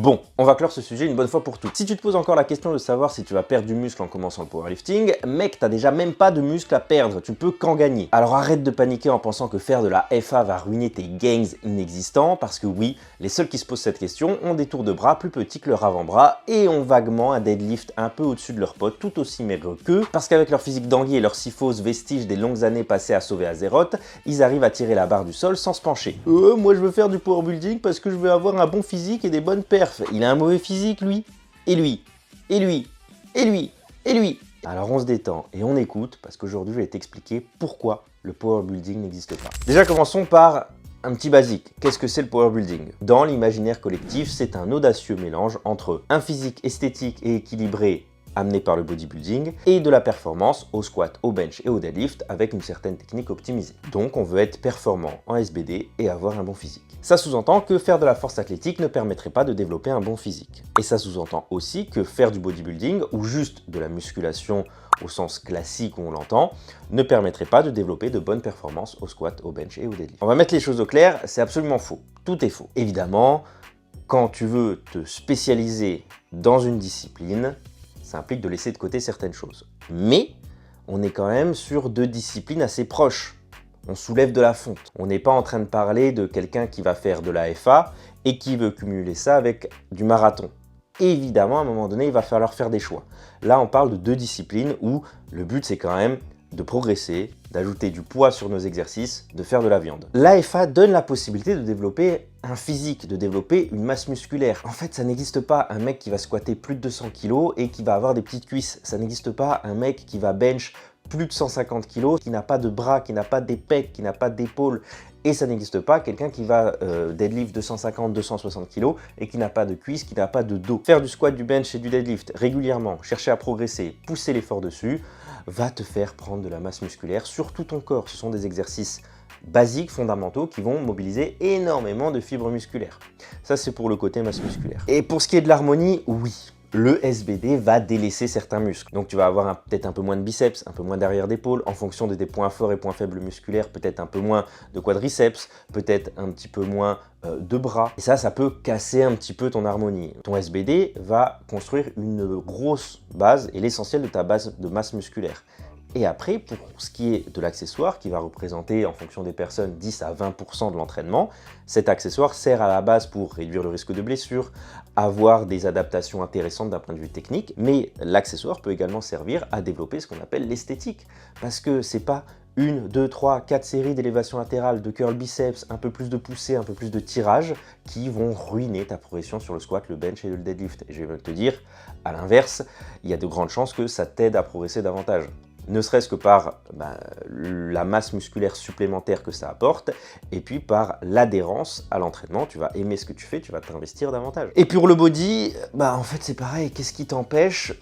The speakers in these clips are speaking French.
Bon, on va clore ce sujet une bonne fois pour toutes. Si tu te poses encore la question de savoir si tu vas perdre du muscle en commençant le powerlifting, mec, t'as déjà même pas de muscle à perdre, tu peux qu'en gagner. Alors arrête de paniquer en pensant que faire de la FA va ruiner tes gains inexistants, parce que oui, les seuls qui se posent cette question ont des tours de bras plus petits que leur avant-bras et ont vaguement un deadlift un peu au-dessus de leur pote, tout aussi maigre qu'eux, parce qu'avec leur physique d'anguille et leur syphose vestige des longues années passées à sauver Azeroth, ils arrivent à tirer la barre du sol sans se pencher. Moi je veux faire du power building parce que je veux avoir un bon physique et des bonnes perfs. Il a un mauvais physique lui, et lui, et lui, et lui, et lui. Alors on se détend et on écoute parce qu'aujourd'hui je vais t'expliquer pourquoi le power building n'existe pas. Déjà commençons par un petit basique. Qu'est-ce que c'est le power building? Dans l'imaginaire collectif, c'est un audacieux mélange entre un physique esthétique et équilibré amené par le bodybuilding, et de la performance au squat, au bench et au deadlift avec une certaine technique optimisée. Donc on veut être performant en SBD et avoir un bon physique. Ça sous-entend que faire de la force athlétique ne permettrait pas de développer un bon physique. Et ça sous-entend aussi que faire du bodybuilding, ou juste de la musculation au sens classique où on l'entend, ne permettrait pas de développer de bonnes performances au squat, au bench et au deadlift. On va mettre les choses au clair, c'est absolument faux. Tout est faux. Évidemment, quand tu veux te spécialiser dans une discipline, ça implique de laisser de côté certaines choses. Mais on est quand même sur deux disciplines assez proches. On soulève de la fonte. On n'est pas en train de parler de quelqu'un qui va faire de la FA et qui veut cumuler ça avec du marathon. Évidemment, à un moment donné, il va falloir faire des choix. Là, on parle de deux disciplines où le but, c'est quand même de progresser, d'ajouter du poids sur nos exercices, de faire de la viande. L'AFA donne la possibilité de développer un physique, de développer une masse musculaire. En fait, ça n'existe pas un mec qui va squatter plus de 200 kg et qui va avoir des petites cuisses. Ça n'existe pas un mec qui va bench plus de 150 kg, qui n'a pas de bras, qui n'a pas des pecs, qui n'a pas d'épaule. Et ça n'existe pas quelqu'un qui va deadlift 250-260 kg et qui n'a pas de cuisses, qui n'a pas de dos. Faire du squat, du bench et du deadlift régulièrement, chercher à progresser, pousser l'effort dessus, va te faire prendre de la masse musculaire sur tout ton corps. Ce sont des exercices basiques, fondamentaux, qui vont mobiliser énormément de fibres musculaires. Ça, c'est pour le côté masse musculaire. Et pour ce qui est de l'harmonie, oui, le SBD va délaisser certains muscles. Donc tu vas avoir peut-être un peu moins de biceps, un peu moins d'arrière d'épaule, en fonction de tes points forts et points faibles musculaires, peut-être un peu moins de quadriceps, peut-être un petit peu moins de bras. Et ça peut casser un petit peu ton harmonie. Ton SBD va construire une grosse base et l'essentiel de ta base de masse musculaire. Et après, pour ce qui est de l'accessoire, qui va représenter, en fonction des personnes, 10 à 20% de l'entraînement, cet accessoire sert à la base pour réduire le risque de blessure, avoir des adaptations intéressantes d'un point de vue technique, mais l'accessoire peut également servir à développer ce qu'on appelle l'esthétique. Parce que c'est pas 1, 2, 3, 4 séries d'élévation latérale, de curl biceps, un peu plus de poussée, un peu plus de tirage, qui vont ruiner ta progression sur le squat, le bench et le deadlift. Et je vais te dire, à l'inverse, il y a de grandes chances que ça t'aide à progresser davantage. Ne serait-ce que par la masse musculaire supplémentaire que ça apporte, et puis par l'adhérence à l'entraînement. Tu vas aimer ce que tu fais, tu vas t'investir davantage. Et pour le body, en fait c'est pareil, qu'est-ce qui t'empêche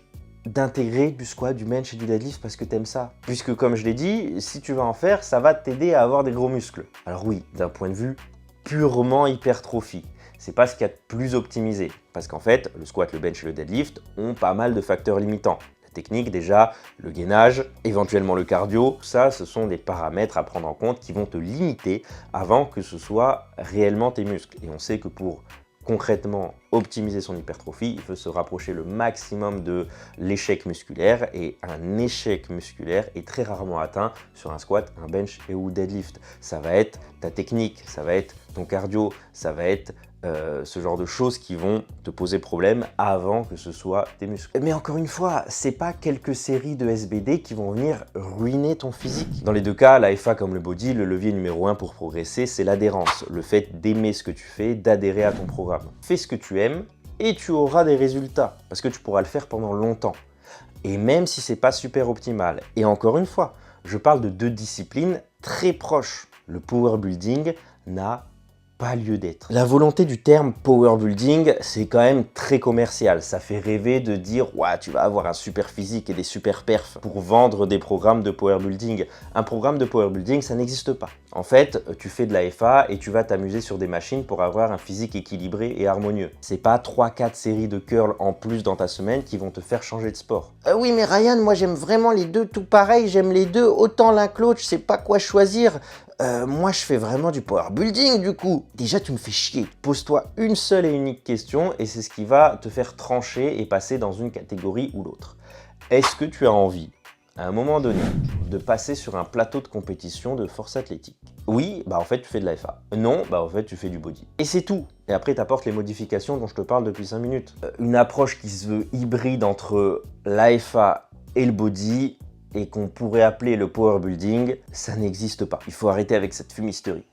d'intégrer du squat, du bench et du deadlift parce que t'aimes ça? Puisque comme je l'ai dit, si tu vas en faire, ça va t'aider à avoir des gros muscles. Alors oui, d'un point de vue purement hypertrophie, c'est pas ce qu'il y a de plus optimisé. Parce qu'en fait, le squat, le bench et le deadlift ont pas mal de facteurs limitants. Technique déjà, le gainage, éventuellement le cardio, ça ce sont des paramètres à prendre en compte qui vont te limiter avant que ce soit réellement tes muscles. Et on sait que pour concrètement optimiser son hypertrophie, il faut se rapprocher le maximum de l'échec musculaire, et un échec musculaire est très rarement atteint sur un squat, un bench et ou deadlift. Ça va être ta technique, ça va être ton cardio, ça va être ce genre de choses qui vont te poser problème avant que ce soit tes muscles. Mais encore une fois, c'est pas quelques séries de SBD qui vont venir ruiner ton physique. Dans les deux cas, la FA comme le body, le levier numéro 1 pour progresser, c'est l'adhérence. Le fait d'aimer ce que tu fais, d'adhérer à ton programme. Fais ce que tu aimes et tu auras des résultats parce que tu pourras le faire pendant longtemps. Et même si c'est pas super optimal. Et encore une fois, je parle de deux disciplines très proches. Le power building n'a pas lieu d'être. La volonté du terme power building, c'est quand même très commercial. Ça fait rêver de dire ouais, tu vas avoir un super physique et des super perfs pour vendre des programmes de power building. Un programme de power building, ça n'existe pas. En fait, tu fais de la FA et tu vas t'amuser sur des machines pour avoir un physique équilibré et harmonieux. C'est pas 3-4 séries de curls en plus dans ta semaine qui vont te faire changer de sport. Oui, mais Ryan, moi j'aime vraiment les deux tout pareil, j'aime les deux, autant l'un que l'autre, je sais pas quoi choisir. Moi je fais vraiment du power building du coup. Déjà tu me fais chier. Pose-toi une seule et unique question et c'est ce qui va te faire trancher et passer dans une catégorie ou l'autre. Est-ce que tu as envie, à un moment donné, de passer sur un plateau de compétition de force athlétique? Oui, bah en fait tu fais de la FA. Non, bah en fait tu fais du body. Et c'est tout. Et après tu apportes les modifications dont je te parle depuis 5 minutes. Une approche qui se veut hybride entre la FA et le body et qu'on pourrait appeler le power building, ça n'existe pas. Il faut arrêter avec cette fumisterie.